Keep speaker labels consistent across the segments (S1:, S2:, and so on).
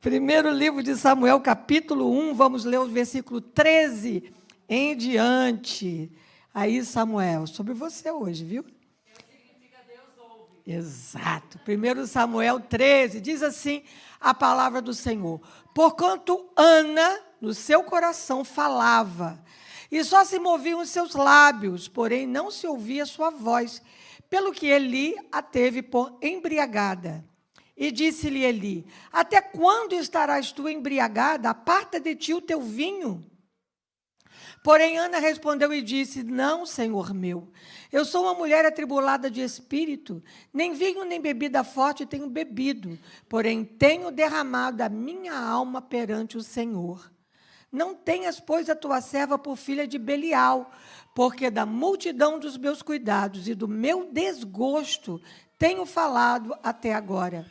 S1: Primeiro livro de Samuel, capítulo 1, vamos ler o versículo 13 em diante. Aí, Samuel, sobre você hoje, viu?
S2: Significa Deus ouve.
S1: Exato. 1 Samuel 13, diz assim a palavra do Senhor. Porquanto Ana, no seu coração, falava, e só se moviam os seus lábios, porém não se ouvia sua voz, pelo que Eli a teve por embriagada. E disse-lhe Eli, até quando estarás tu embriagada? Aparta de ti o teu vinho. Porém, Ana respondeu e disse, não, Senhor meu, eu sou uma mulher atribulada de espírito, nem vinho nem bebida forte tenho bebido, porém tenho derramado a minha alma perante o Senhor. Não tenhas, pois, a tua serva por filha de Belial, porque da multidão dos meus cuidados e do meu desgosto tenho falado até agora.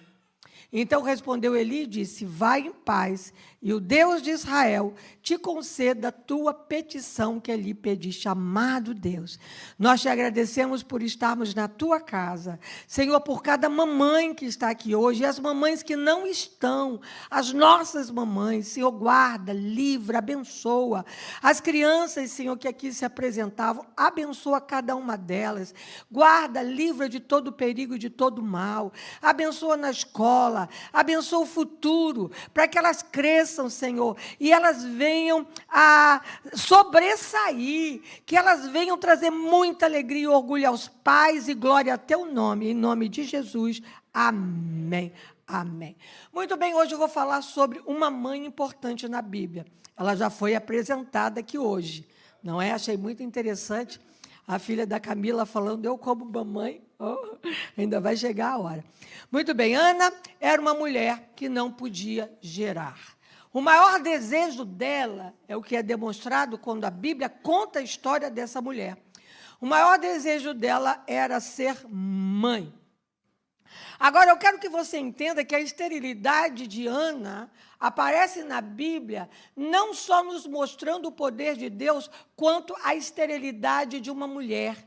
S1: Então respondeu Eli e disse, vai em paz, e o Deus de Israel te conceda a tua petição que lhe pediste, amado Deus. Nós te agradecemos por estarmos na tua casa. Senhor, por cada mamãe que está aqui hoje, e as mamães que não estão, as nossas mamães, Senhor, guarda, livra, abençoa. As crianças, Senhor, que aqui se apresentavam, abençoa cada uma delas. Guarda, livra de todo perigo e de todo mal. Abençoa na escola, abençoa o futuro, para que elas cresçam, Senhor, e elas venham a sobressair, que elas venham trazer muita alegria e orgulho aos pais e glória a teu nome, em nome de Jesus, amém, amém. Muito bem, hoje eu vou falar sobre uma mãe importante na Bíblia, ela já foi apresentada aqui hoje, não é? Achei muito interessante, a filha da Camila falando, eu como mamãe, oh, ainda vai chegar a hora. Muito bem, Ana era uma mulher que não podia gerar. O maior desejo dela é o que é demonstrado quando a Bíblia conta a história dessa mulher. O maior desejo dela era ser mãe. Agora, eu quero que você entenda que a esterilidade de Ana aparece na Bíblia não só nos mostrando o poder de Deus, quanto a esterilidade de uma mulher.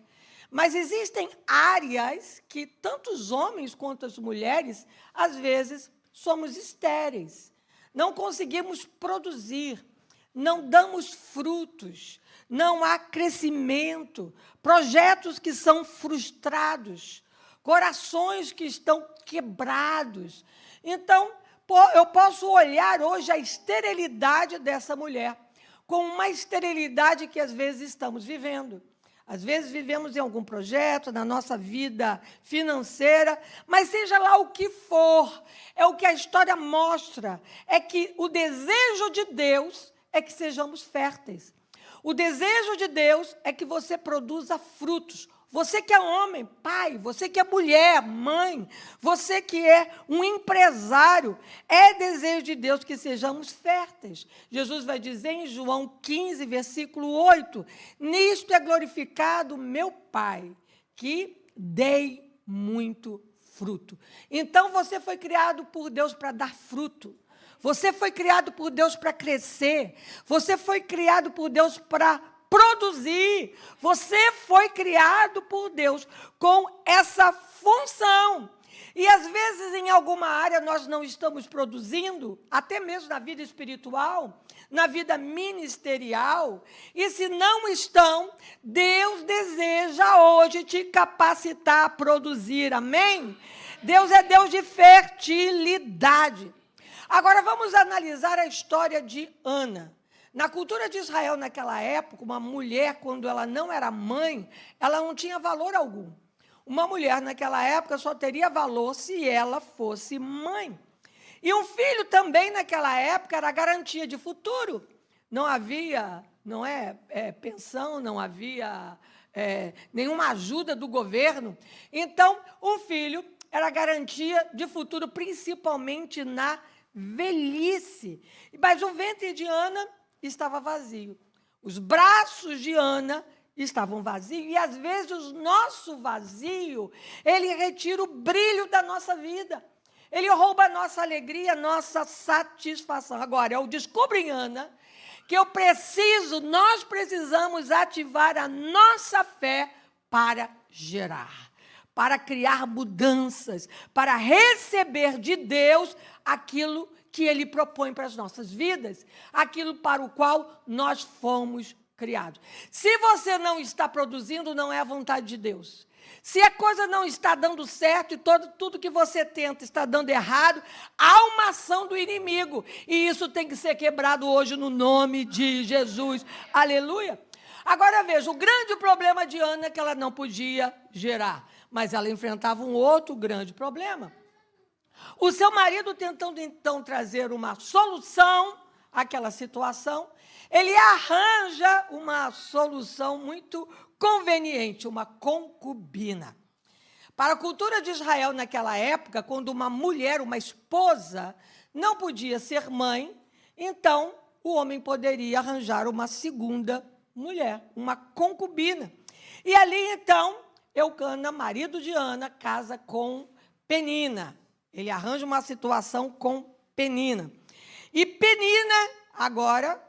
S1: Mas existem áreas que tanto os homens quanto as mulheres, às vezes, somos estéreis. Não conseguimos produzir, não damos frutos, não há crescimento, projetos que são frustrados, corações que estão quebrados. Então, eu posso olhar hoje a esterilidade dessa mulher, como uma esterilidade que às vezes estamos vivendo. Às vezes vivemos em algum projeto, na nossa vida financeira, mas seja lá o que for, é o que a história mostra, é que o desejo de Deus é que sejamos férteis. O desejo de Deus é que você produza frutos. Você que é homem, pai, você que é mulher, mãe, você que é um empresário, é desejo de Deus que sejamos férteis. Jesus vai dizer em João 15, versículo 8, nisto é glorificado meu Pai, que dei muito fruto. Então, você foi criado por Deus para dar fruto. Você foi criado por Deus para crescer. Você foi criado por Deus para produzir. Você foi criado por Deus com essa função. E, às vezes, em alguma área, nós não estamos produzindo, até mesmo na vida espiritual, na vida ministerial. E, se não estão, Deus deseja hoje te capacitar a produzir. Amém? Deus é Deus de fertilidade. Agora, vamos analisar a história de Ana. Na cultura de Israel, naquela época, uma mulher, quando ela não era mãe, ela não tinha valor algum. Uma mulher, naquela época, só teria valor se ela fosse mãe. E um filho também, naquela época, era garantia de futuro. Não havia, pensão, não havia nenhuma ajuda do governo. Então, um filho era garantia de futuro, principalmente na velhice. Mas o ventre de Ana estava vazio. Os braços de Ana estavam vazios. E, às vezes, o nosso vazio, ele retira o brilho da nossa vida. Ele rouba a nossa alegria, a nossa satisfação. Agora, eu descubro em Ana que nós precisamos ativar a nossa fé para gerar, para criar mudanças, para receber de Deus aquilo que Ele propõe para as nossas vidas, aquilo para o qual nós fomos criados. Se você não está produzindo, não é a vontade de Deus. Se a coisa não está dando certo e tudo que você tenta está dando errado, há uma ação do inimigo. E isso tem que ser quebrado hoje no nome de Jesus. Aleluia. Agora veja, o grande problema de Ana é que ela não podia gerar, mas ela enfrentava um outro grande problema. O seu marido tentando então trazer uma solução àquela situação, ele arranja uma solução muito conveniente, uma concubina. Para a cultura de Israel naquela época, quando uma mulher, uma esposa, não podia ser mãe, então o homem poderia arranjar uma segunda mulher, uma concubina. E ali, então, Eucana, marido de Ana, casa com Penina. Ele arranja uma situação com Penina. E Penina, agora,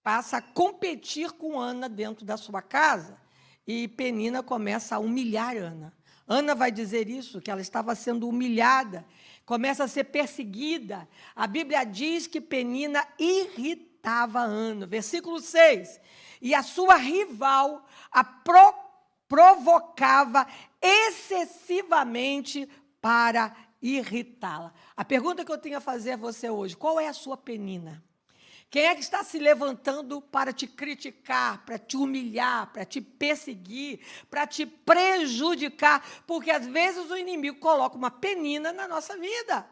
S1: passa a competir com Ana dentro da sua casa. E Penina começa a humilhar Ana. Ana vai dizer isso, que ela estava sendo humilhada, começa a ser perseguida. A Bíblia diz que Penina irritava Ana. Versículo 6. E a sua rival a provocava excessivamente para irritá-la. A pergunta que eu tenho a fazer a você hoje, qual é a sua Penina? Quem é que está se levantando para te criticar, para te humilhar, para te perseguir, para te prejudicar? Porque às vezes o inimigo coloca uma penina na nossa vida.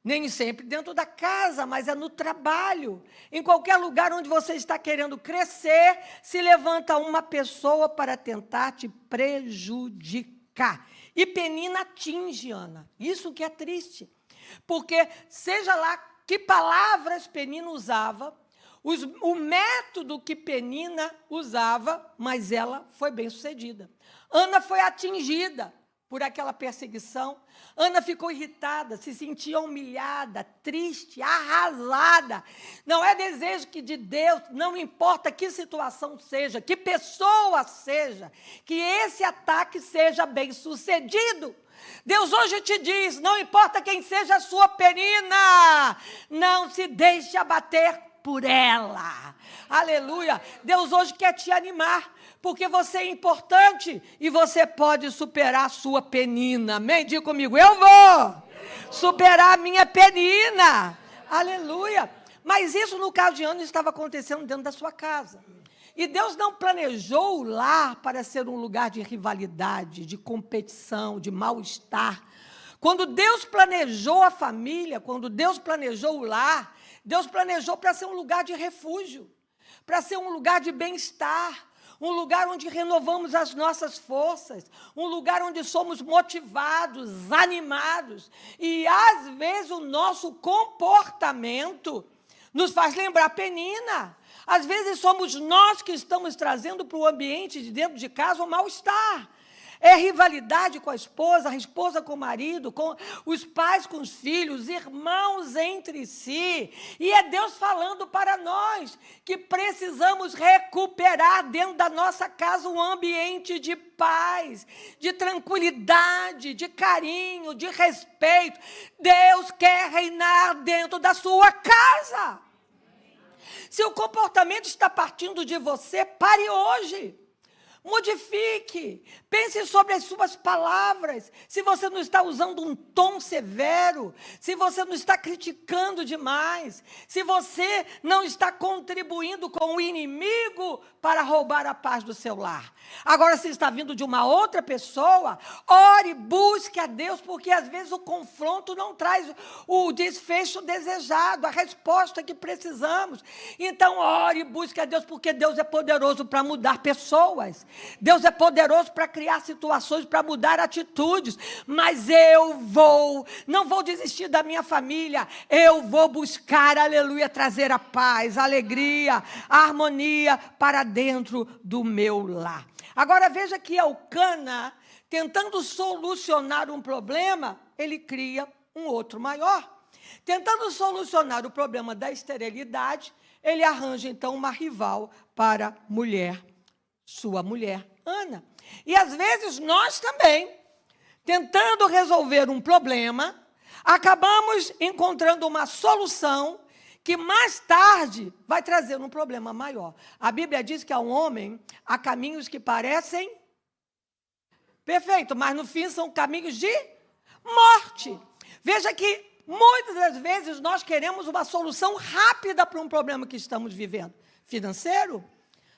S1: Nem sempre dentro da casa, mas é no trabalho. Em qualquer lugar onde você está querendo crescer, se levanta uma pessoa para tentar te prejudicar. E Penina atinge Ana. Isso que é triste. Porque, seja lá que palavras Penina usava, o método que Penina usava, mas ela foi bem-sucedida. Ana foi atingida por aquela perseguição. Ana ficou irritada, se sentia humilhada, triste, arrasada. Não é desejo que de Deus, não importa que situação seja, que pessoa seja, que esse ataque seja bem-sucedido. Deus hoje te diz, não importa quem seja a sua Penina, não se deixe abater por ela. Aleluia. Deus hoje quer te animar, porque você é importante e você pode superar a sua Penina. Amém? Diga comigo, eu vou superar a minha Penina. Aleluia. Mas isso, no caso de Ana, estava acontecendo dentro da sua casa. E Deus não planejou o lar para ser um lugar de rivalidade, de competição, de mal-estar. Quando Deus planejou a família, quando Deus planejou o lar, Deus planejou para ser um lugar de refúgio, para ser um lugar de bem-estar, um lugar onde renovamos as nossas forças, um lugar onde somos motivados, animados. E, às vezes, o nosso comportamento nos faz lembrar Penina. Às vezes, somos nós que estamos trazendo para o ambiente de dentro de casa o mal-estar. É rivalidade com a esposa com o marido, com os pais com os filhos, irmãos entre si. E é Deus falando para nós que precisamos recuperar dentro da nossa casa um ambiente de paz, de tranquilidade, de carinho, de respeito. Deus quer reinar dentro da sua casa. Se o comportamento está partindo de você, pare hoje. Modifique, pense sobre as suas palavras, se você não está usando um tom severo, se você não está criticando demais, se você não está contribuindo com o inimigo para roubar a paz do seu lar. Agora, se está vindo de uma outra pessoa, ore, busque a Deus, porque às vezes o confronto não traz o desfecho desejado, a resposta que precisamos. Então, ore, busque a Deus, porque Deus é poderoso para mudar pessoas. Deus é poderoso para criar situações, para mudar atitudes, mas não vou desistir da minha família, eu vou buscar, aleluia, trazer a paz, a alegria, a harmonia para dentro do meu lar. Agora veja que Eucana, tentando solucionar um problema, ele cria um outro maior. Tentando solucionar o problema da esterilidade, ele arranja então uma rival para sua mulher, Ana. E às vezes nós também, tentando resolver um problema, acabamos encontrando uma solução que mais tarde vai trazer um problema maior. A Bíblia diz que ao homem há caminhos que parecem perfeitos, mas no fim são caminhos de morte. Veja que muitas das vezes nós queremos uma solução rápida para um problema que estamos vivendo. Financeiro,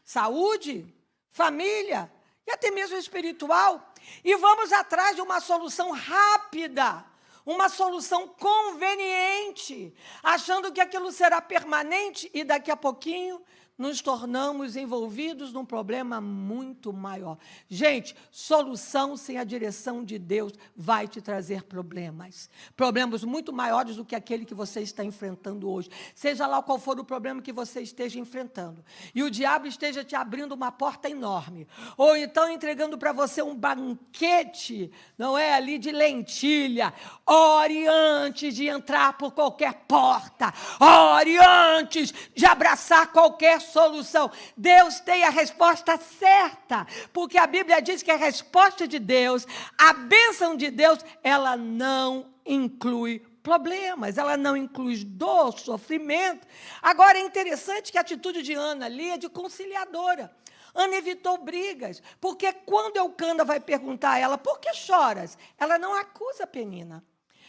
S1: saúde, família e até mesmo espiritual. E vamos atrás de uma solução rápida, uma solução conveniente, achando que aquilo será permanente e daqui a pouquinho nos tornamos envolvidos num problema muito maior. Gente, solução sem a direção de Deus vai te trazer problemas. Problemas muito maiores do que aquele que você está enfrentando hoje. Seja lá qual for o problema que você esteja enfrentando. E o diabo esteja te abrindo uma porta enorme. Ou então entregando para você um banquete, não é, ali de lentilha. Ore antes de entrar por qualquer porta. Ore antes de abraçar qualquer solução. Deus tem a resposta certa, porque a Bíblia diz que a resposta de Deus, a bênção de Deus, ela não inclui problemas, ela não inclui dor, sofrimento. Agora, é interessante que a atitude de Ana ali é de conciliadora. Ana evitou brigas, porque quando Eucana vai perguntar a ela, por que choras? Ela não acusa Penina.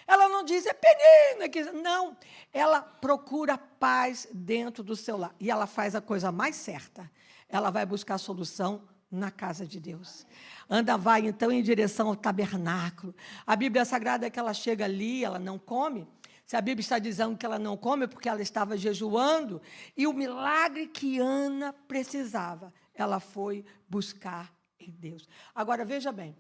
S1: Ela não diz, é Penina. Não, ela procura paz dentro do seu lar. E ela faz a coisa mais certa. Ela vai buscar a solução na casa de Deus. Ana vai, então, em direção ao tabernáculo. A Bíblia Sagrada é que ela chega ali, ela não come. Se a Bíblia está dizendo que ela não come, é porque ela estava jejuando. E o milagre que Ana precisava, ela foi buscar em Deus. Agora, veja bem,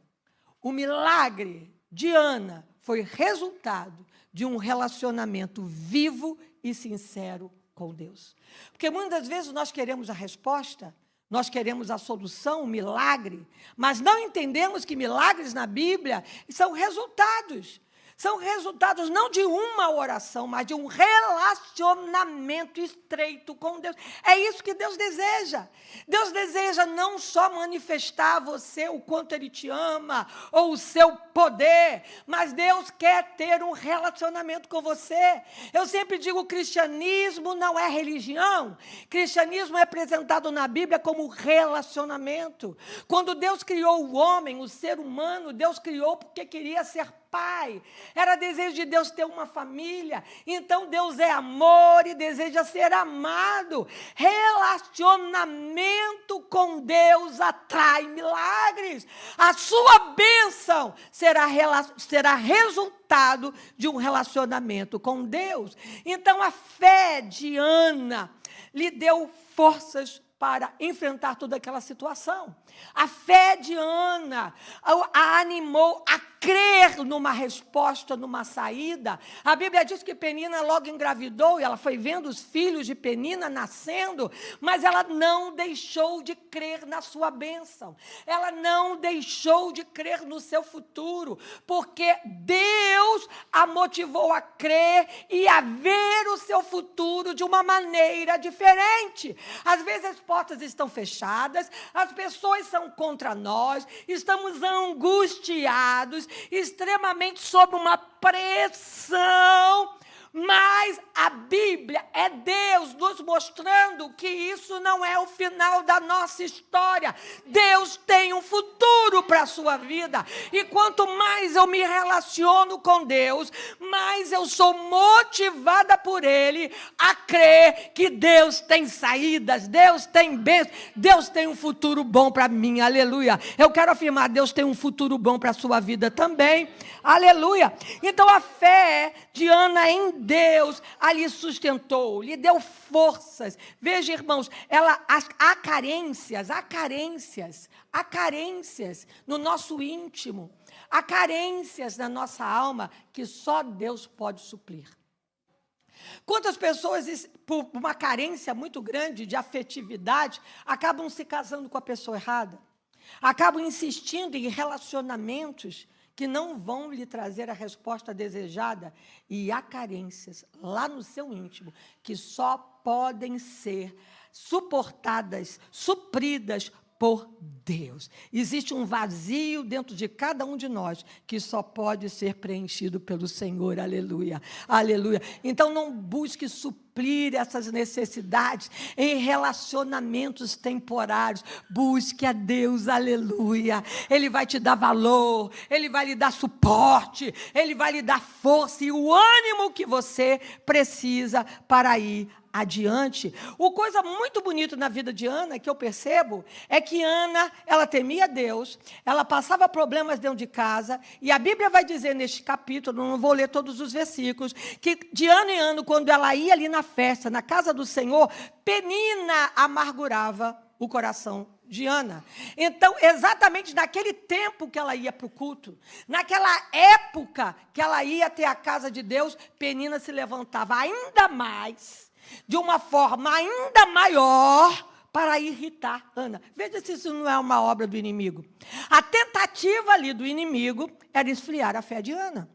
S1: o milagre de Ana foi resultado de um relacionamento vivo e sincero com Deus. Porque muitas vezes nós queremos a resposta, nós queremos a solução, o milagre, mas não entendemos que milagres na Bíblia são resultados. São resultados não de uma oração, mas de um relacionamento estreito com Deus. É isso que Deus deseja. Deus deseja não só manifestar a você o quanto Ele te ama, ou o seu poder, mas Deus quer ter um relacionamento com você. Eu sempre digo, o cristianismo não é religião. Cristianismo é apresentado na Bíblia como relacionamento. Quando Deus criou o homem, o ser humano, Deus criou porque queria ser pai. Era desejo de Deus ter uma família. Então Deus é amor e deseja ser amado. Relacionamento com Deus atrai milagres. A sua bênção será resultado de um relacionamento com Deus. Então a fé de Ana lhe deu forças para enfrentar toda aquela situação. A fé de Ana a animou a crer numa resposta, numa saída. A Bíblia diz que Penina logo engravidou e ela foi vendo os filhos de Penina nascendo, mas ela não deixou de crer na sua bênção. Ela não deixou de crer no seu futuro, porque Deus a motivou a crer e a ver o seu futuro de uma maneira diferente. Às vezes as portas estão fechadas, as pessoas são contra nós, estamos angustiados, extremamente sob uma pressão, mas a Bíblia é Deus nos mostrando que isso não é o final da nossa história. Deus tem um futuro para a sua vida. E quanto mais eu me relaciono com Deus, mais eu sou motivada por Ele a crer que Deus tem saídas, Deus tem bênçãos, Deus tem um futuro bom para mim. Aleluia. Eu quero afirmar, Deus tem um futuro bom para a sua vida também. Aleluia. Então a fé de Ana em Deus ali sustentou, lhe deu forças. Veja, irmãos, há carências no nosso íntimo, há carências na nossa alma que só Deus pode suprir. Quantas pessoas, por uma carência muito grande de afetividade, acabam se casando com a pessoa errada, acabam insistindo em relacionamentos que não vão lhe trazer a resposta desejada, e há carências lá no seu íntimo que só podem ser suportadas, supridas por Deus. Existe um vazio dentro de cada um de nós que só pode ser preenchido pelo Senhor, aleluia, aleluia. Então não busque suprir essas necessidades em relacionamentos temporários, busque a Deus, aleluia. Ele vai te dar valor, Ele vai lhe dar suporte, Ele vai lhe dar força e o ânimo que você precisa para ir adiante. Uma coisa muito bonita na vida de Ana, que eu percebo, é que Ana, ela temia Deus, ela passava problemas dentro de casa, e a Bíblia vai dizer neste capítulo, não vou ler todos os versículos, que de ano em ano, quando ela ia ali na festa, na casa do Senhor, Penina amargurava o coração de Ana. Então, exatamente naquele tempo que ela ia para o culto, naquela época que ela ia até a casa de Deus, Penina se levantava ainda mais, de uma forma ainda maior, para irritar Ana. Veja se isso não é uma obra do inimigo. A tentativa ali do inimigo era esfriar a fé de Ana.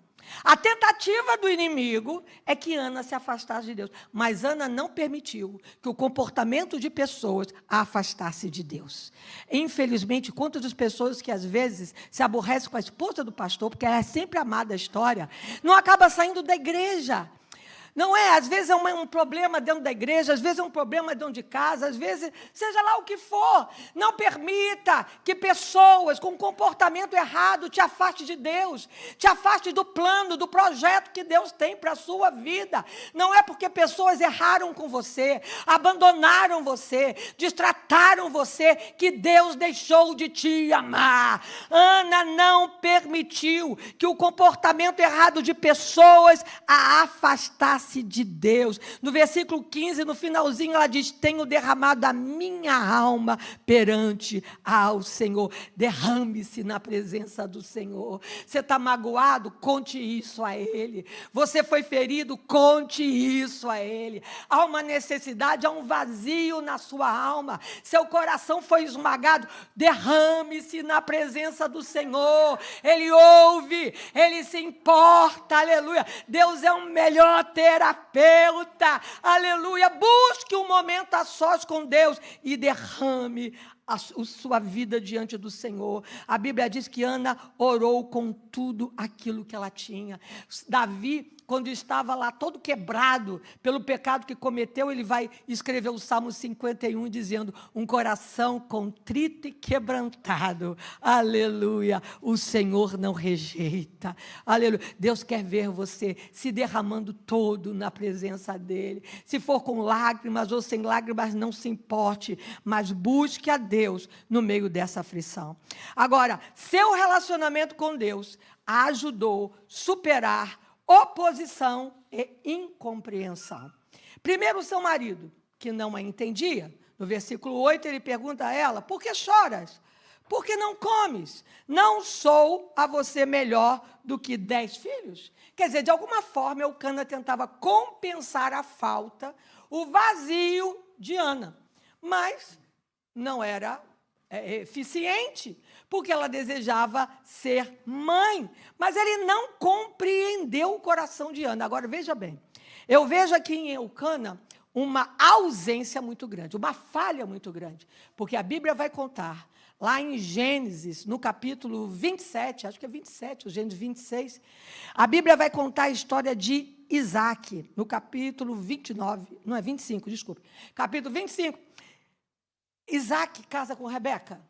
S1: A tentativa do inimigo é que Ana se afastasse de Deus. Mas Ana não permitiu que o comportamento de pessoas a afastasse de Deus. Infelizmente, quantas das pessoas que às vezes se aborrecem com a esposa do pastor, porque ela é sempre amada a história, não acaba saindo da igreja. Não é? Às vezes é um problema dentro da igreja, às vezes é um problema dentro de casa, às vezes, seja lá o que for. Não permita que pessoas com comportamento errado te afaste de Deus, te afaste do plano, do projeto que Deus tem para a sua vida. Não é porque pessoas erraram com você, abandonaram você, destrataram você, que Deus deixou de te amar. Ana não permitiu que o comportamento errado de pessoas a afastasse de Deus. No versículo 15, no finalzinho, ela diz: tenho derramado a minha alma perante ao Senhor. Derrame-se na presença do Senhor. Você está magoado? Conte isso a Ele. Você foi ferido? Conte isso a Ele. Há uma necessidade, há um vazio na sua alma. Seu coração foi esmagado. Derrame-se na presença do Senhor. Ele ouve, Ele se importa, aleluia. Deus é o melhor terapeuta, aleluia. Busque um momento a sós com Deus e derrame a sua vida diante do Senhor. A Bíblia diz que Ana orou com tudo aquilo que ela tinha. Davi, quando estava lá todo quebrado pelo pecado que cometeu, ele vai escrever o Salmo 51, dizendo: um coração contrito e quebrantado, aleluia, o Senhor não rejeita, aleluia. Deus quer ver você se derramando todo na presença dEle. Se for com lágrimas ou sem lágrimas, não se importe, mas busque a Deus no meio dessa aflição. Agora, seu relacionamento com Deus a ajudou a superar oposição e incompreensão. Primeiro, o seu marido, que não a entendia. No versículo 8, ele pergunta a ela: por que choras? Por que não comes? Não sou a você melhor do que 10 filhos? Quer dizer, de alguma forma, Eucana tentava compensar a falta, o vazio de Ana. Mas não era eficiente, porque ela desejava ser mãe, mas ele não compreendeu o coração de Ana. Agora, veja bem, eu vejo aqui em Eucana uma ausência muito grande, uma falha muito grande, porque a Bíblia vai contar, lá em Gênesis, no capítulo 27, acho que é 27, o Gênesis 26, a Bíblia vai contar a história de Isaac, no capítulo 29, não é 25, desculpe, capítulo 25, Isaac casa com Rebeca.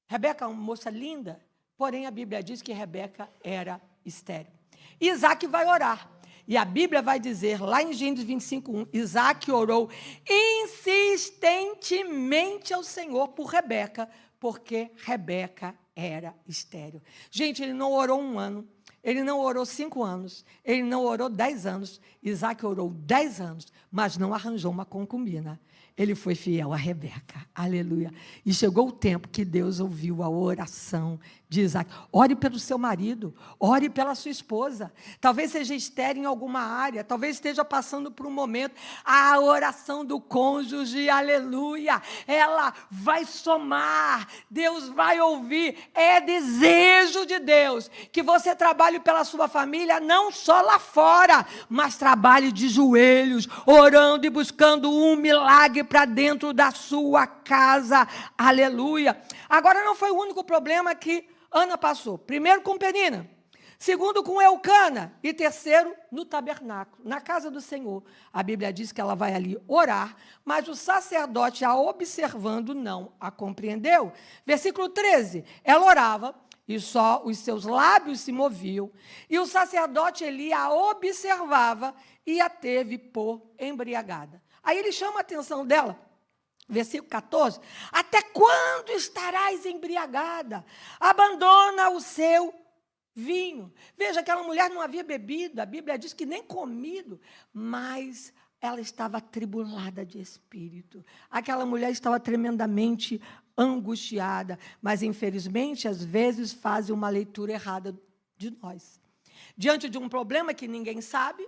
S1: Rebeca é uma moça linda, porém a Bíblia diz que Rebeca era estéril. Isaac vai orar. E a Bíblia vai dizer, lá em Gênesis 25:1, Isaac orou insistentemente ao Senhor por Rebeca, porque Rebeca era estéril. Gente, ele não orou 1 ano, ele não orou 5 anos, ele não orou 10 anos. Isaac orou 10 anos, mas não arranjou uma concubina. Ele foi fiel a Rebeca, aleluia. E chegou o tempo que Deus ouviu a oração de Isaac. Ore pelo seu marido, ore pela sua esposa. Talvez seja estéril em alguma área, talvez esteja passando por um momento. A oração do cônjuge, aleluia, ela vai somar, Deus vai ouvir. É desejo de Deus que você trabalhe trabalhe pela sua família, não só lá fora, mas trabalhe de joelhos, orando e buscando um milagre para dentro da sua casa. Aleluia. Agora, não foi o único problema que Ana passou. Primeiro com Penina, segundo com Eucana e terceiro no tabernáculo, na casa do Senhor. A Bíblia diz que ela vai ali orar, mas o sacerdote, a observando, não a compreendeu. Versículo 13, ela orava e só os seus lábios se moviam, e o sacerdote Eli a observava e a teve por embriagada. Aí ele chama a atenção dela. Versículo 14, até quando estarás embriagada? Abandona o seu vinho. Veja, aquela mulher não havia bebido, a Bíblia diz que nem comido, mas ela estava atribulada de espírito. Aquela mulher estava tremendamente angustiada, mas infelizmente, às vezes, fazem uma leitura errada de nós. Diante de um problema que ninguém sabe,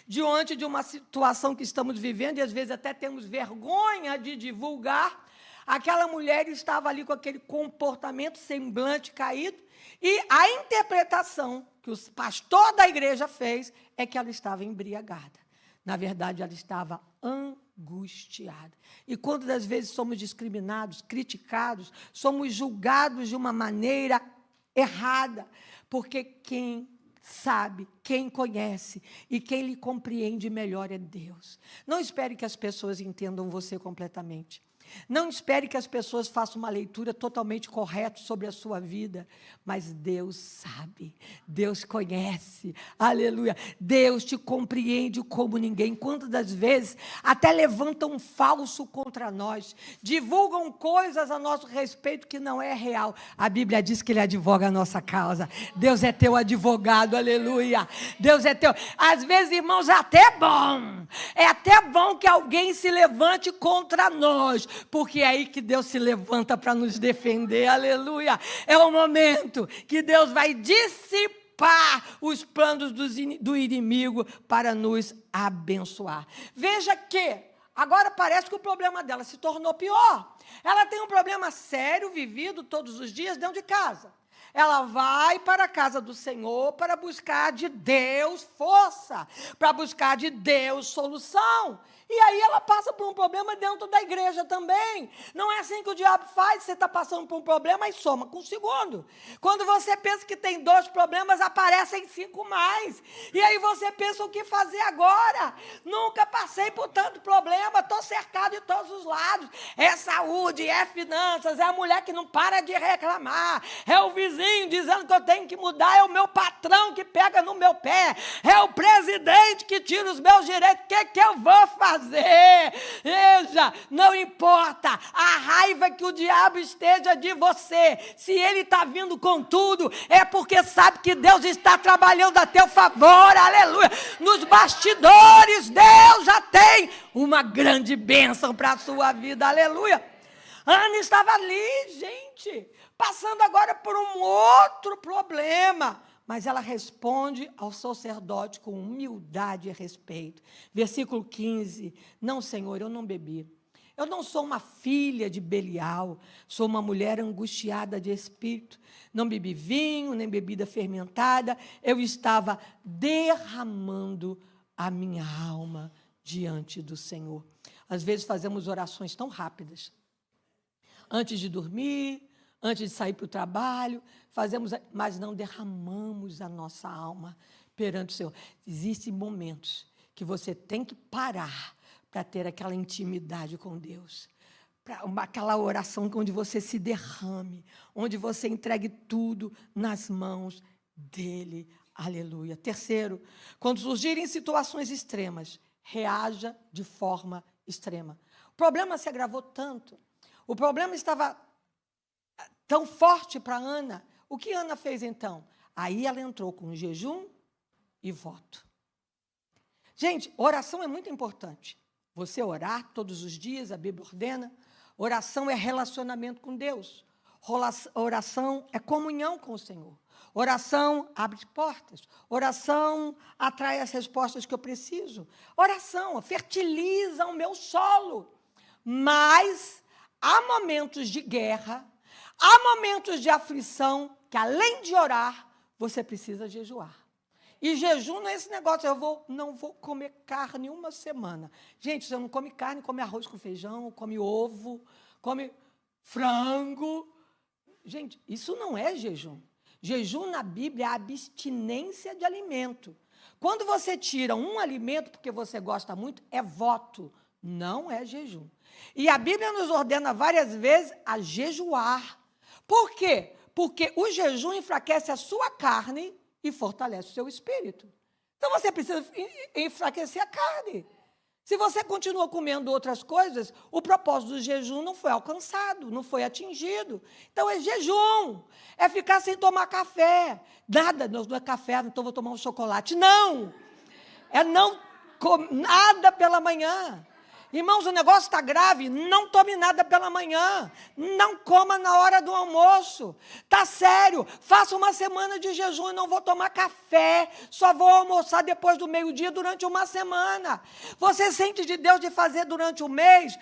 S1: diante de uma situação que estamos vivendo, e às vezes até temos vergonha de divulgar, aquela mulher estava ali com aquele comportamento, semblante caído, e a interpretação que o pastor da igreja fez é que ela estava embriagada. Na verdade, ela estava angustiada. E quando, às vezes, somos discriminados, criticados, somos julgados de uma maneira errada, porque quem sabe, quem conhece e quem lhe compreende melhor é Deus. Não espere que as pessoas entendam você completamente. Não espere que as pessoas façam uma leitura totalmente correta sobre a sua vida, mas Deus sabe, Deus conhece, aleluia, Deus te compreende como ninguém. Quantas das vezes até levantam um falso contra nós, divulgam coisas a nosso respeito que não é real. A Bíblia diz que Ele advoga a nossa causa. Deus é teu advogado, aleluia. Deus é teu. Às vezes, irmãos, é até bom que alguém se levante contra nós, porque é aí que Deus se levanta para nos defender, aleluia. É o momento que Deus vai dissipar os planos do inimigo para nos abençoar. Veja que agora parece que o problema dela se tornou pior. Ela tem um problema sério vivido todos os dias dentro de casa. Ela vai para a casa do Senhor para buscar de Deus força, para buscar de Deus solução. E aí ela passa por um problema dentro da igreja também. Não é assim que o diabo faz. Você está passando por um problema e soma com o segundo. Quando você pensa que tem 2 problemas, aparecem 5 mais. E aí você pensa o que fazer agora. Nunca passei por tanto problema, estou cercado de todos os lados. É saúde, é finanças, é a mulher que não para de reclamar, é o vizinho dizendo que eu tenho que mudar, é o meu patrão que pega no meu pé, é o presidente que tira os meus direitos. O que eu vou fazer? Veja, não importa a raiva que o diabo esteja de você, se ele está vindo com tudo, é porque sabe que Deus está trabalhando a teu favor, aleluia. Nos bastidores, Deus já tem uma grande bênção para a sua vida, aleluia. Ana estava ali, gente, passando agora por um outro problema, mas ela responde ao sacerdote com humildade e respeito. Versículo 15, não, Senhor, eu não bebi. Eu não sou uma filha de Belial, sou uma mulher angustiada de espírito. Não bebi vinho, nem bebida fermentada, eu estava derramando a minha alma diante do Senhor. Às vezes fazemos orações tão rápidas. Antes de dormir, antes de sair para o trabalho, fazemos, mas não derramamos a nossa alma perante o Senhor. Existem momentos que você tem que parar para ter aquela intimidade com Deus, aquela oração onde você se derrame, onde você entregue tudo nas mãos dEle. Aleluia. Terceiro, quando surgirem situações extremas, reaja de forma extrema. O problema se agravou tanto, o problema estava tão forte para Ana. O que Ana fez então? Aí ela entrou com jejum e voto. Gente, oração é muito importante. Você orar todos os dias, a Bíblia ordena. Oração é relacionamento com Deus. Oração é comunhão com o Senhor. Oração abre portas. Oração atrai as respostas que eu preciso. Oração fertiliza o meu solo. Mas há momentos de guerra, há momentos de aflição que, além de orar, você precisa jejuar. E jejum não é esse negócio, não vou comer carne uma semana. Gente, você não come carne, come arroz com feijão, come ovo, come frango. Gente, isso não é jejum. Jejum na Bíblia é abstinência de alimento. Quando você tira um alimento porque você gosta muito, é voto, não é jejum. E a Bíblia nos ordena várias vezes a jejuar. Por quê? Porque o jejum enfraquece a sua carne e fortalece o seu espírito. Então, você precisa enfraquecer a carne. Se você continua comendo outras coisas, o propósito do jejum não foi alcançado, não foi atingido. Então, é jejum, é ficar sem tomar café. Nada, não é café, então vou tomar um chocolate. Não! É não nada pela manhã. Irmãos, o negócio está grave, não tome nada pela manhã, não coma na hora do almoço, está sério, faça uma semana de jejum e não vou tomar café, só vou almoçar depois do meio-dia durante uma semana. Você sente de Deus de fazer durante o mês?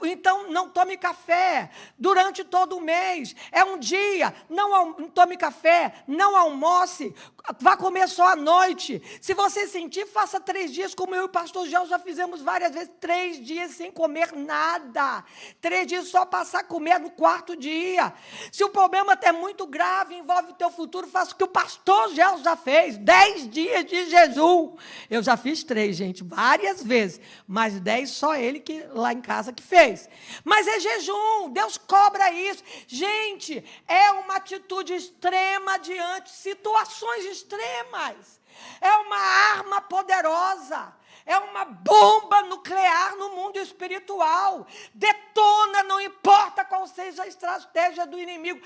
S1: Então não tome café durante todo o mês, é um dia, não tome café, não almoce, vá comer só à noite. Se você sentir, faça 3 dias, como eu e o pastor Gel já fizemos várias vezes, 3 dias sem comer nada, 3 dias só passar a comer no 4º dia. Se o problema é muito grave, envolve o teu futuro, faça o que o pastor Gel já fez, 10 dias de jejum. Eu já fiz 3, gente, várias vezes, mas 10 só ele que lá em casa que fez. Mas é jejum, Deus cobra isso. Gente, é uma atitude extrema diante de situações extremas. É uma arma poderosa. É uma bomba nuclear no mundo espiritual. Detona, não importa qual seja a estratégia do inimigo.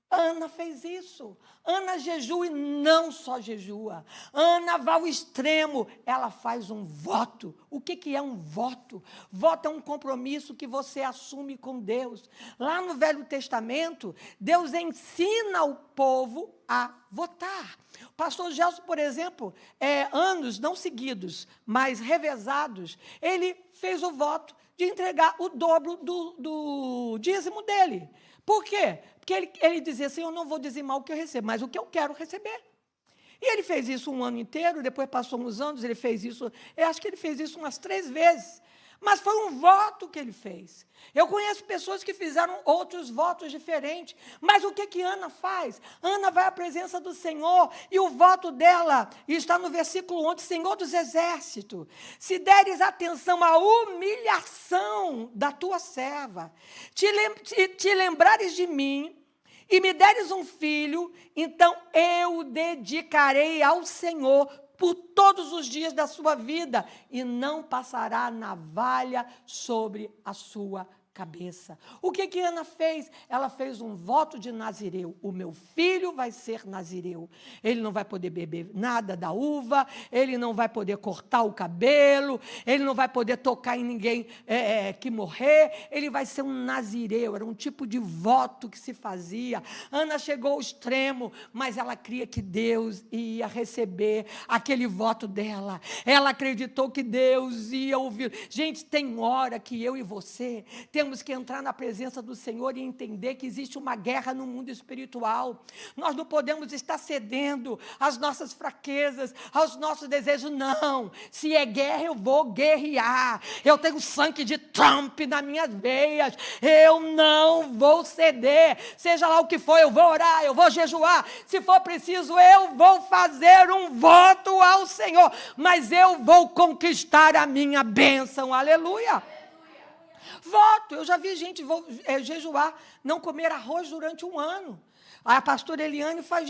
S1: Ana fez isso. Ana jejua e não só jejua. Ana vai ao extremo. Ela faz um voto. O que é um voto? Voto é um compromisso que você assume com Deus. Lá no Velho Testamento, Deus ensina o povo a votar. O pastor Gelson, por exemplo, anos não seguidos, mas revezados, ele fez o voto de entregar o dobro do dízimo dele. Por quê? Porque ele dizia assim, eu não vou dizimar o que eu recebo, mas o que eu quero receber. E ele fez isso um ano inteiro, depois passou uns anos, ele fez isso, eu acho que ele fez isso umas 3 vezes. Mas foi um voto que ele fez. Eu conheço pessoas que fizeram outros votos diferentes. Mas o que Ana faz? Ana vai à presença do Senhor e o voto dela está no versículo 11, Senhor dos Exércitos, se deres atenção à humilhação da tua serva, te lembrares de mim e me deres um filho, então eu o dedicarei ao Senhor por todos os dias da sua vida, e não passará navalha sobre a sua cabeça. O que Ana fez? Ela fez um voto de nazireu. O meu filho vai ser nazireu. Ele não vai poder beber nada da uva, ele não vai poder cortar o cabelo, ele não vai poder tocar em ninguém que morrer, ele vai ser um nazireu. Era um tipo de voto que se fazia. Ana chegou ao extremo, mas ela cria que Deus ia receber aquele voto dela. Ela acreditou que Deus ia ouvir. Gente, tem hora que eu e você temos que entrar na presença do Senhor e entender que existe uma guerra no mundo espiritual. Nós não podemos estar cedendo às nossas fraquezas, aos nossos desejos, não. Se é guerra, eu vou guerrear. Eu tenho sangue de Trump nas minhas veias. Eu não vou ceder. Seja lá o que for, eu vou orar, eu vou jejuar. Se for preciso, eu vou fazer um voto ao Senhor. Mas eu vou conquistar a minha bênção. Aleluia. Voto, eu já vi gente jejuar, não comer arroz durante 1 ano. A pastora Eliane faz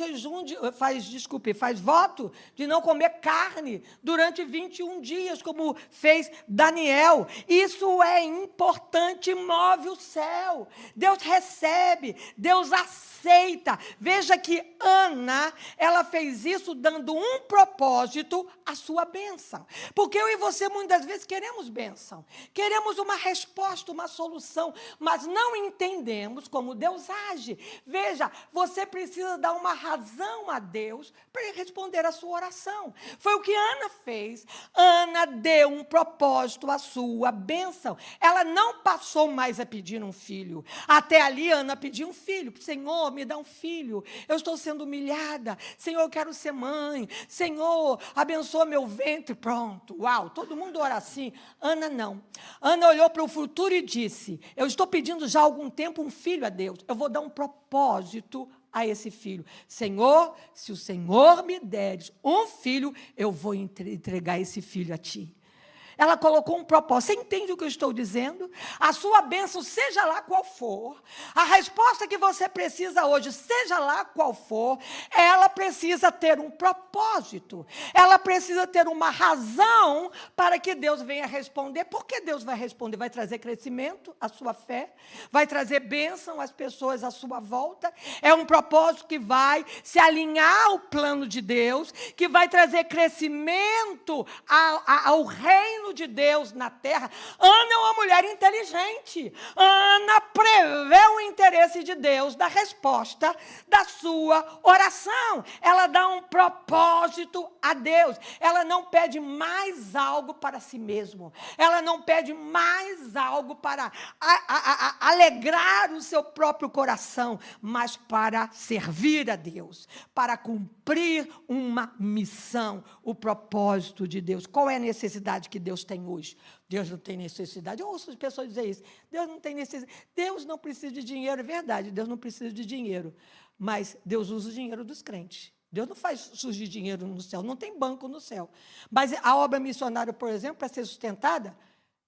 S1: voto de não comer carne durante 21 dias, como fez Daniel. Isso é importante, move o céu. Deus recebe, Deus aceita. Veja que Ana, ela fez isso dando um propósito à sua bênção. Porque eu e você muitas vezes queremos bênção, queremos uma resposta, uma solução, mas não entendemos como Deus age. Veja, você precisa dar uma razão a Deus para Ele responder a sua oração. Foi o que Ana fez. Ana deu um propósito à sua bênção. Ela não passou mais a pedir um filho. Até ali, Ana pediu um filho. Senhor, me dá um filho. Eu estou sendo humilhada. Senhor, eu quero ser mãe. Senhor, abençoa meu ventre. Pronto. Uau, todo mundo ora assim. Ana não. Ana olhou para o futuro e disse, eu estou pedindo já há algum tempo um filho a Deus. Eu vou dar um propósito a esse filho. Senhor, se o Senhor me deres um filho, eu vou entregar esse filho a ti. Ela colocou um propósito. Você entende o que eu estou dizendo? A sua bênção, seja lá qual for, a resposta que você precisa hoje, seja lá qual for, ela precisa ter um propósito. Ela precisa ter uma razão para que Deus venha responder. Por que Deus vai responder? Vai trazer crescimento à sua fé, vai trazer bênção às pessoas à sua volta. É um propósito que vai se alinhar ao plano de Deus, que vai trazer crescimento ao reino de Deus na terra. Ana é uma mulher inteligente. Ana prevê o interesse de Deus da resposta da sua oração. Ela dá um propósito a Deus. Ela não pede mais algo para si mesma. Ela não pede mais algo para alegrar o seu próprio coração, mas para servir a Deus, para cumprir uma missão, o propósito de Deus. Qual é a necessidade que Deus tem hoje? Deus não tem necessidade. Eu ouço as pessoas dizer isso. Deus não tem necessidade. Deus não precisa de dinheiro, é verdade. Deus não precisa de dinheiro. Mas Deus usa o dinheiro dos crentes. Deus não faz surgir dinheiro no céu. Não tem banco no céu. Mas a obra missionária, por exemplo, para ser sustentada,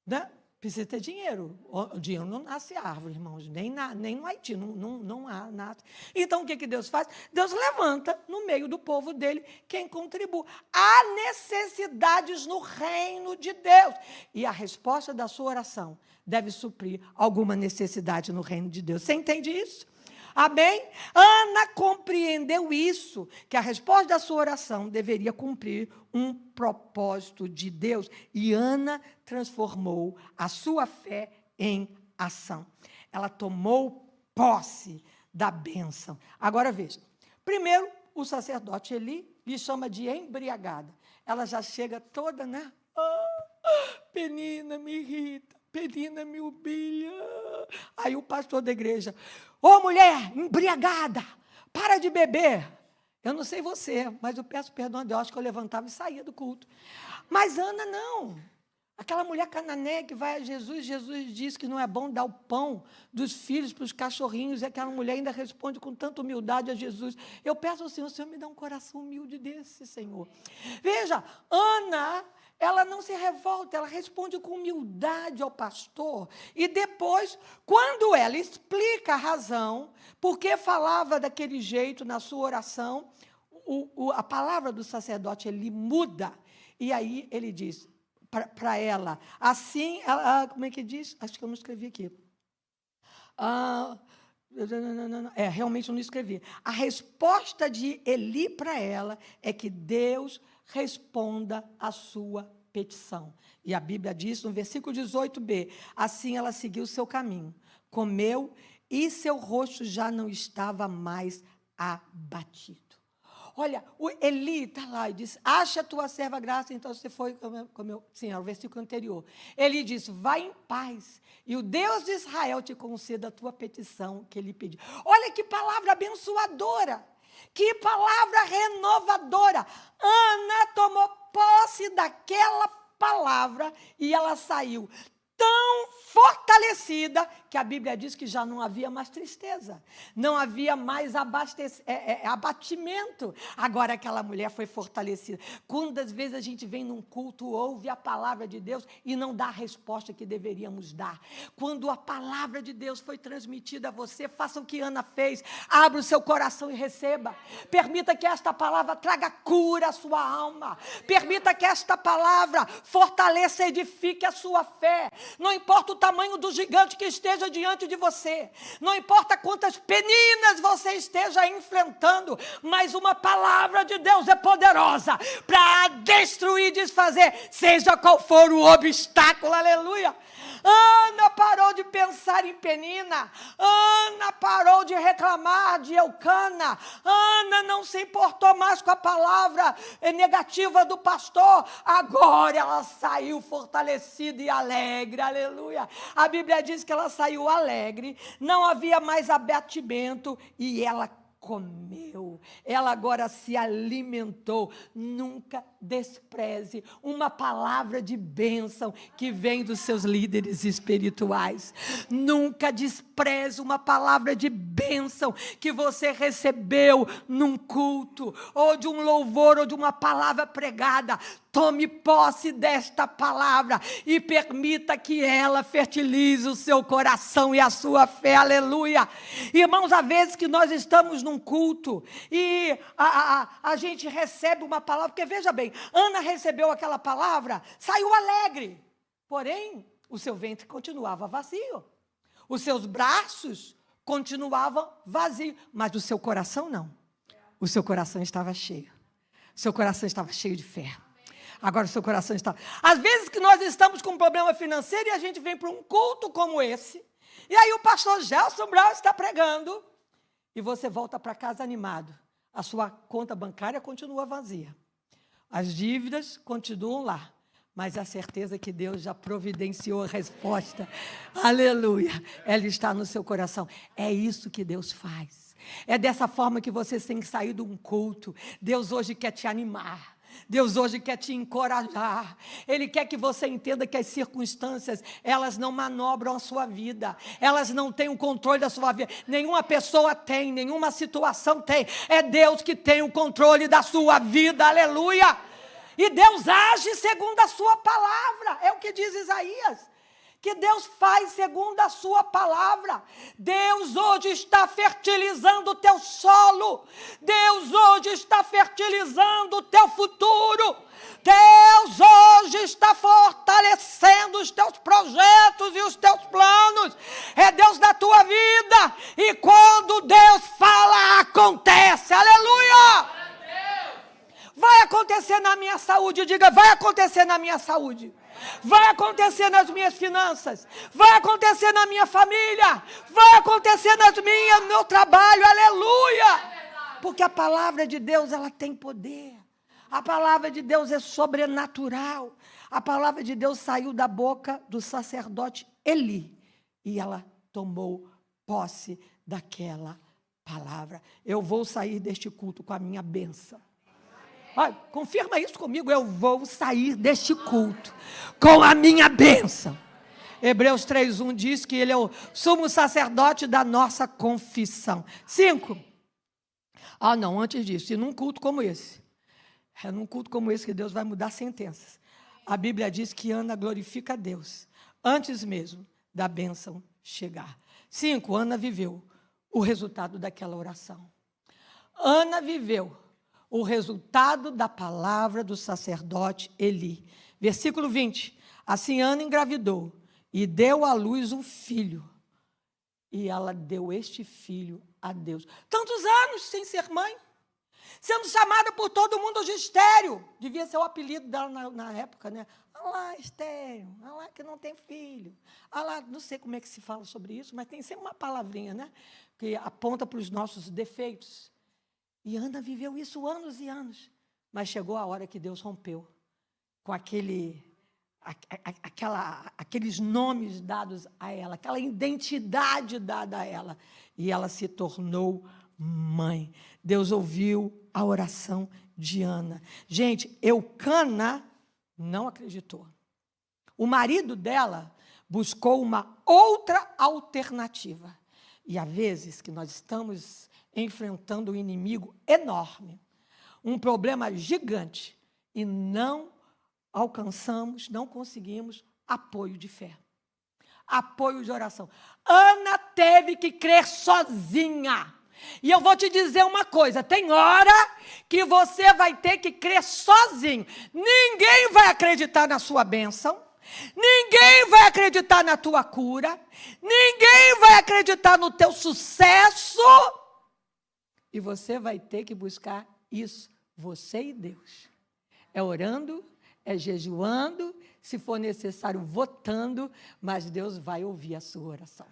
S1: né, precisa ter dinheiro. O dinheiro não nasce árvore, irmãos. Nem no Haiti. Não há nada. Então, o que Deus faz? Deus levanta no meio do povo dele quem contribui. Há necessidades no reino de Deus. E a resposta da sua oração deve suprir alguma necessidade no reino de Deus. Você entende isso? Amém? Ana compreendeu isso, que a resposta da sua oração deveria cumprir um propósito de Deus. E Ana transformou a sua fé em ação. Ela tomou posse da bênção. Agora veja, primeiro o sacerdote Eli lhe chama de embriagada. Ela já chega toda, né? Penina me irrita, Penina me humilha. Aí o pastor da igreja, ô mulher embriagada, para de beber. Eu não sei você, mas eu peço perdão a Deus, acho que eu levantava e saía do culto. Mas Ana não. Aquela mulher cananeia que vai a Jesus, Jesus diz que não é bom dar o pão dos filhos para os cachorrinhos, e aquela mulher ainda responde com tanta humildade a Jesus. Eu peço ao Senhor, o Senhor me dá um coração humilde desse, Senhor. Veja, Ana, ela não se revolta, ela responde com humildade ao pastor. E depois, quando ela explica a razão, por que falava daquele jeito na sua oração, a palavra do sacerdote, ele muda. E aí ele diz para ela, assim, como é que diz? Acho que eu não escrevi aqui. Realmente eu não escrevi. A resposta de Eli para ela é que Deus responda a sua petição. E a Bíblia diz no versículo 18b, assim ela seguiu o seu caminho, comeu e seu rosto já não estava mais abatido. Olha, o Eli está lá e diz, acha a tua serva graça, então você foi, sim, é o versículo anterior. Ele diz, vai em paz, e o Deus de Israel te conceda a tua petição que ele pediu. Olha que palavra abençoadora, que palavra renovadora. Ana tomou posse daquela palavra e ela saiu tão fortalecida que a Bíblia diz que já não havia mais tristeza, não havia mais abatimento. Agora aquela mulher foi fortalecida. Quantas vezes a gente vem num culto, ouve a palavra de Deus e não dá a resposta que deveríamos dar? Quando a palavra de Deus foi transmitida a você, faça o que Ana fez, abra o seu coração e receba. Permita que esta palavra traga cura à sua alma. Permita que esta palavra fortaleça e edifique a sua fé. Não importa o tamanho do gigante que esteja diante de você, não importa quantas peninas você esteja enfrentando, mas uma palavra de Deus é poderosa para destruir, desfazer, seja qual for o obstáculo, aleluia. Ana parou de pensar em Penina, Ana parou de reclamar de Eucana, Ana não se importou mais com a palavra negativa do pastor, agora ela saiu fortalecida e alegre, aleluia. A Bíblia diz que ela saiu alegre, não havia mais abatimento e ela comeu, ela agora se alimentou. Nunca despreze uma palavra de bênção que vem dos seus líderes espirituais. Nunca despreze uma palavra de bênção que você recebeu num culto, ou de um louvor, ou de uma palavra pregada. Tome posse desta palavra e permita que ela fertilize o seu coração e a sua fé, aleluia. Irmãos, há vezes que nós estamos num culto e a gente recebe uma palavra, porque veja bem, Ana recebeu aquela palavra, saiu alegre, porém o seu ventre continuava vazio, os seus braços continuavam vazios, mas o seu coração não, o seu coração estava cheio, o seu coração estava cheio de fé. Agora o seu coração está... Às vezes que nós estamos com um problema financeiro e a gente vem para um culto como esse, e aí o pastor Gelson Brown está pregando, e você volta para casa animado. A sua conta bancária continua vazia. As dívidas continuam lá, mas a certeza que Deus já providenciou a resposta, aleluia, ela está no seu coração. É isso que Deus faz. É dessa forma que você tem que sair de um culto. Deus hoje quer te animar. Deus hoje quer te encorajar. Ele quer que você entenda que as circunstâncias, elas não manobram a sua vida, elas não têm o controle da sua vida. Nenhuma pessoa tem, nenhuma situação tem. É Deus que tem o controle da sua vida, aleluia. E Deus age segundo a sua palavra, é o que diz Isaías, que Deus faz segundo a sua palavra. Deus hoje está fertilizando o teu solo, Deus hoje está fertilizando o teu futuro, Deus hoje está fortalecendo os teus projetos e os teus planos. É Deus da tua vida, e quando Deus fala, acontece, aleluia. Vai acontecer na minha saúde, diga, vai acontecer na minha saúde. Vai acontecer nas minhas finanças, vai acontecer na minha família, vai acontecer no meu trabalho, aleluia. Porque a palavra de Deus, ela tem poder. A palavra de Deus é sobrenatural. A palavra de Deus saiu da boca do sacerdote Eli, e ela tomou posse daquela palavra. Eu vou sair deste culto com a minha bênção. Olha, confirma isso comigo, eu vou sair deste culto com a minha bênção. Hebreus 3:1 diz que ele é o sumo sacerdote da nossa confissão. 5. Não, antes disso, e num culto como esse, é num culto como esse que Deus vai mudar sentenças. A Bíblia diz que Ana glorifica a Deus, antes mesmo da bênção chegar. 5, Ana viveu o resultado daquela oração. Ana viveu o resultado da palavra do sacerdote Eli. Versículo 20. Assim Ana engravidou e deu à luz um filho. E ela deu este filho a Deus. Tantos anos sem ser mãe, sendo chamada por todo mundo de estéril. Devia ser o apelido dela na época, né? Olha lá, estéril, olha lá que não tem filho. Olha lá, não sei como é que se fala sobre isso, mas tem sempre uma palavrinha, né? Que aponta para os nossos defeitos. E Ana viveu isso anos e anos, mas chegou a hora que Deus rompeu com aqueles nomes dados a ela, aquela identidade dada a ela, e ela se tornou mãe. Deus ouviu a oração de Ana. Gente, Eucana não acreditou. O marido dela buscou uma outra alternativa. E há vezes que nós estamos enfrentando um inimigo enorme, um problema gigante, e não alcançamos, não conseguimos apoio de fé, apoio de oração. Ana teve que crer sozinha. E eu vou te dizer uma coisa, tem hora que você vai ter que crer sozinho. Ninguém vai acreditar na sua bênção, Ninguém vai acreditar na tua cura. Ninguém vai acreditar no teu sucesso. E você vai ter que buscar isso, você e Deus. É orando, é jejuando, se for necessário, votando, mas Deus vai ouvir a sua oração.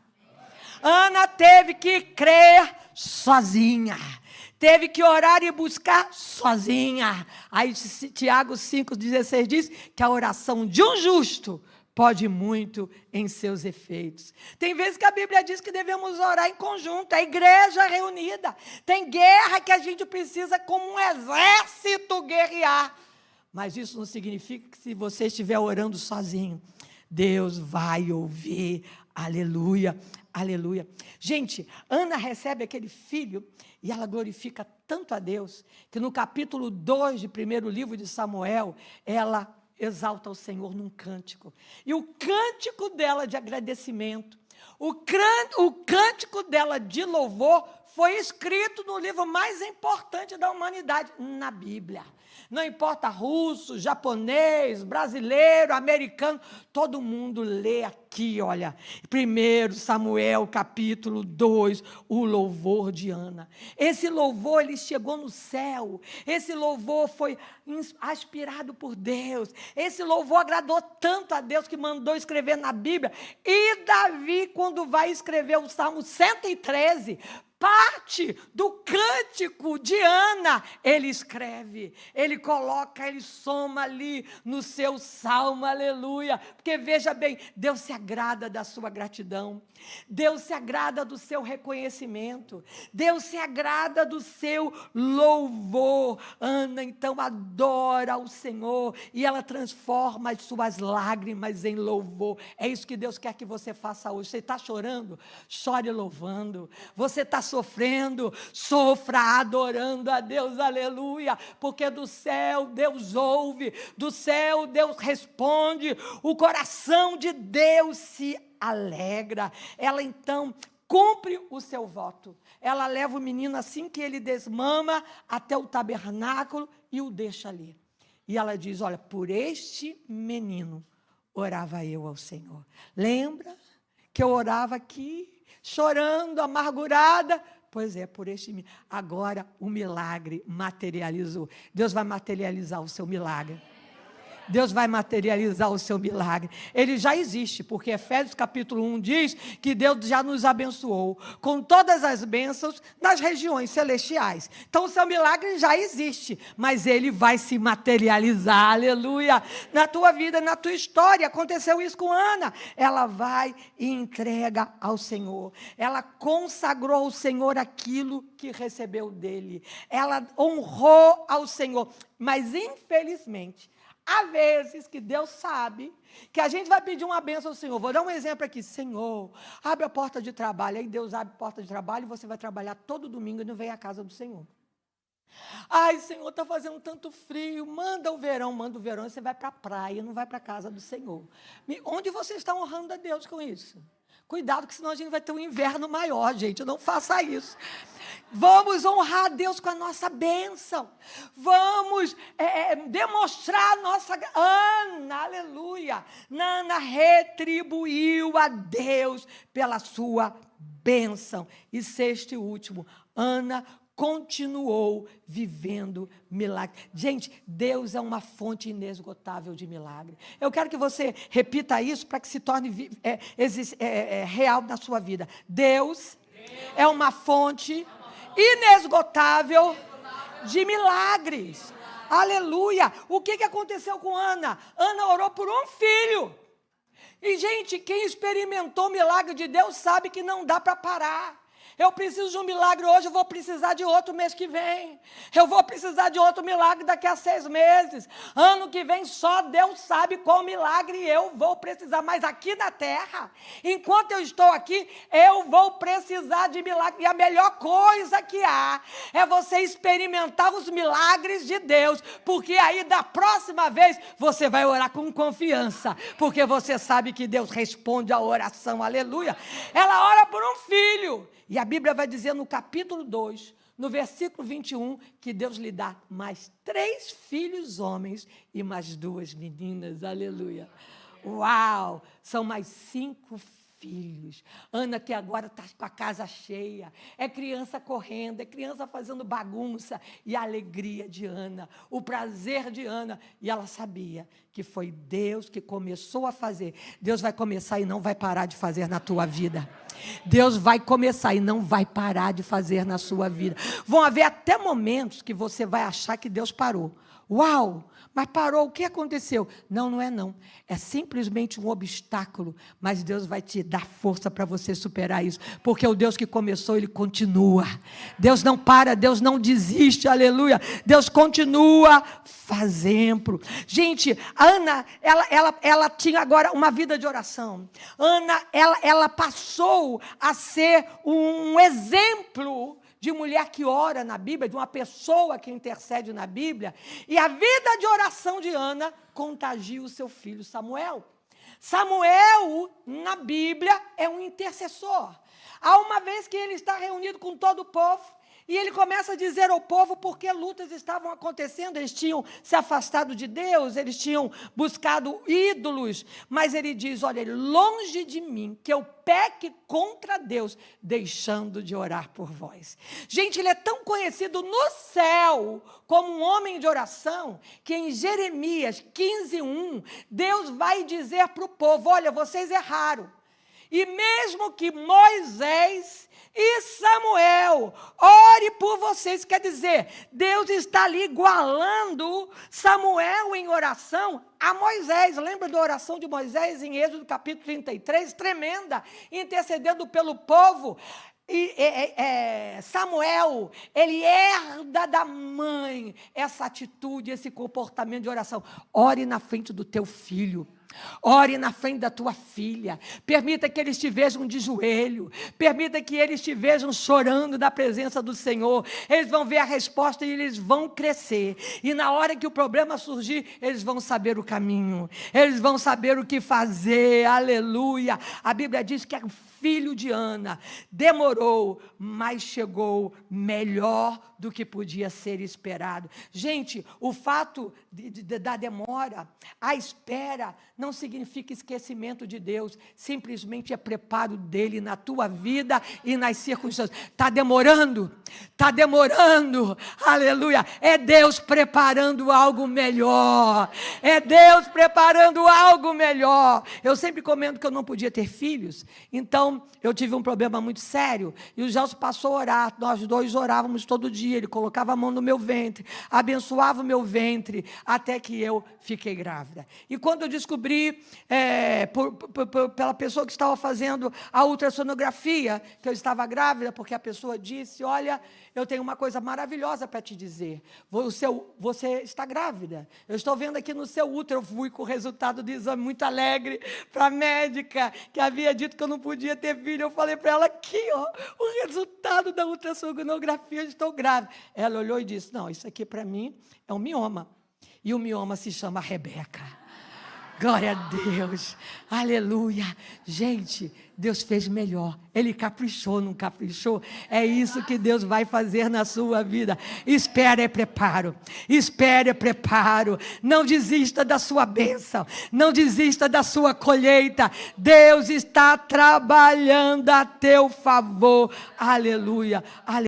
S1: Ana teve que crer sozinha. Teve que orar e buscar sozinha. Aí Tiago 5,16 diz que a oração de um justo pode muito em seus efeitos. Tem vezes que a Bíblia diz que devemos orar em conjunto, a igreja reunida. Tem guerra que a gente precisa, como um exército, guerrear. Mas isso não significa que se você estiver orando sozinho, Deus vai ouvir. Aleluia, aleluia. Gente, Ana recebe aquele filho e ela glorifica tanto a Deus, que no capítulo 2 de primeiro livro de Samuel, ela exalta o Senhor num cântico. E o cântico dela de agradecimento, o cântico dela de louvor foi escrito no livro mais importante da humanidade, na Bíblia. Não importa russo, japonês, brasileiro, americano, todo mundo lê aqui, olha, 1 Samuel capítulo 2, o louvor de Ana. Esse louvor, ele chegou no céu, esse louvor foi aspirado por Deus, esse louvor agradou tanto a Deus que mandou escrever na Bíblia. E Davi, quando vai escrever o Salmo 113, parte do cântico de Ana, ele escreve, ele coloca, ele soma ali no seu salmo, aleluia, porque veja bem, Deus se agrada da sua gratidão, Deus se agrada do seu reconhecimento, Deus se agrada do seu louvor. Ana então adora o Senhor e ela transforma as suas lágrimas em louvor. É isso que Deus quer que você faça hoje. Você está chorando? Chore louvando. Você está sofrendo? Sofra adorando a Deus, aleluia, porque do céu Deus ouve, do céu Deus responde, o coração de Deus se alegra. Ela então cumpre o seu voto. Ela leva o menino assim que ele desmama até o tabernáculo e o deixa ali. E ela diz, olha, por este menino orava eu ao Senhor. Lembra que eu orava aqui, chorando, amargurada? Pois é, por este menino. Agora o milagre materializou. Deus vai materializar o seu milagre. Deus vai materializar o seu milagre. Ele já existe, porque Efésios capítulo 1 diz que Deus já nos abençoou com todas as bênçãos nas regiões celestiais. Então o seu milagre já existe, mas ele vai se materializar, aleluia, na tua vida, na tua história. Aconteceu isso com Ana. Ela vai e entrega ao Senhor. Ela consagrou ao Senhor aquilo que recebeu dele. Ela honrou ao Senhor, mas infelizmente, há vezes que Deus sabe que a gente vai pedir uma bênção ao Senhor. Vou dar um exemplo aqui. Senhor, abre a porta de trabalho. Aí Deus abre a porta de trabalho e você vai trabalhar todo domingo e não vem à casa do Senhor. Ai, Senhor, está fazendo tanto frio. Manda o verão e você vai para a praia, não vai para a casa do Senhor. Onde você está honrando a Deus com isso? Cuidado, que senão a gente vai ter um inverno maior, gente. Não faça isso. Vamos honrar a Deus com a nossa bênção. Vamos demonstrar a nossa... Ana, aleluia. Ana retribuiu a Deus pela sua bênção. E sexto e último, Ana continuou vivendo milagre. Gente, Deus é uma fonte inesgotável de milagre. Eu quero que você repita isso para que se torne real na sua vida. Deus é uma fonte inesgotável de milagres. Aleluia! O que aconteceu com Ana? Ana orou por um filho. E, gente, quem experimentou o milagre de Deus sabe que não dá para parar. Eu preciso de um milagre hoje, eu vou precisar de outro mês que vem. Eu vou precisar de outro milagre daqui a 6 meses. Ano que vem só Deus sabe qual milagre eu vou precisar. Mas aqui na terra, enquanto eu estou aqui, eu vou precisar de milagre. E a melhor coisa que há é você experimentar os milagres de Deus. Porque aí da próxima vez você vai orar com confiança. Porque você sabe que Deus responde a oração. Aleluia. Ela ora por um filho. E a Bíblia vai dizer no capítulo 2, no versículo 21, que Deus lhe dá mais 3 filhos homens e mais 2 meninas. Aleluia. Uau! São mais 5 filhos. Ana, que agora está com a casa cheia. É criança correndo, é criança fazendo bagunça. E a alegria de Ana, o prazer de Ana. E ela sabia que foi Deus que começou a fazer. Deus vai começar e não vai parar de fazer na tua vida. Deus vai começar e não vai parar de fazer na sua vida. Vão haver até momentos que você vai achar que Deus parou. Uau! Mas parou, o que aconteceu? Não, não é não. É simplesmente um obstáculo, mas Deus vai te dar força para você superar isso, porque o Deus que começou, Ele continua. Deus não para, Deus não desiste, aleluia. Deus continua fazendo. Gente, Ana, ela tinha agora uma vida de oração. Ana, ela passou a ser um exemplo de mulher que ora na Bíblia, de uma pessoa que intercede na Bíblia, e a vida de oração de Ana contagia o seu filho Samuel. Samuel, na Bíblia, é um intercessor. Há uma vez que ele está reunido com todo o povo, e ele começa a dizer ao povo porque lutas estavam acontecendo, eles tinham se afastado de Deus, eles tinham buscado ídolos, mas ele diz, olha, longe de mim, que eu peque contra Deus, deixando de orar por vós. Gente, ele é tão conhecido no céu como um homem de oração, que em Jeremias 15:1, Deus vai dizer para o povo, olha, vocês erraram. E mesmo que Moisés e Samuel ore por vocês, quer dizer, Deus está ali igualando Samuel em oração a Moisés. Lembra da oração de Moisés em Êxodo capítulo 33? Tremenda, intercedendo pelo povo. E Samuel, ele herda da mãe essa atitude, esse comportamento de oração. Ore na frente do teu filho. Ore na frente da tua filha, permita que eles te vejam de joelho, permita que eles te vejam chorando na presença do Senhor, eles vão ver a resposta e eles vão crescer, e na hora que o problema surgir, eles vão saber o caminho, eles vão saber o que fazer, aleluia. A Bíblia diz que o filho de Ana demorou, mas chegou melhor do que podia ser esperado. Gente, o fato da demora, a espera, não significa esquecimento de Deus, simplesmente é preparo dele na tua vida e nas circunstâncias. Está demorando, aleluia, é Deus preparando algo melhor, é Deus preparando algo melhor. Eu sempre comento que eu não podia ter filhos, então eu tive um problema muito sério, e o Gelson passou a orar, nós dois orávamos todo dia, ele colocava a mão no meu ventre, abençoava o meu ventre, até que eu fiquei grávida. E quando eu descobri, pela pessoa que estava fazendo a ultrassonografia, que eu estava grávida, porque a pessoa disse, olha, eu tenho uma coisa maravilhosa para te dizer, você está grávida, eu estou vendo aqui no seu útero. Eu fui com o resultado do exame muito alegre para a médica, que havia dito que eu não podia ter filho. Eu falei para ela, aqui, ó, o resultado da ultrassonografia, eu estou grávida. Ela olhou e disse, não, isso aqui para mim é um mioma, e o mioma se chama Rebeca. Glória a Deus, aleluia. Gente, Deus fez melhor, Ele caprichou, não caprichou? É isso que Deus vai fazer na sua vida. Espere é preparo, não desista da sua bênção, não desista da sua colheita. Deus está trabalhando a teu favor, aleluia, aleluia.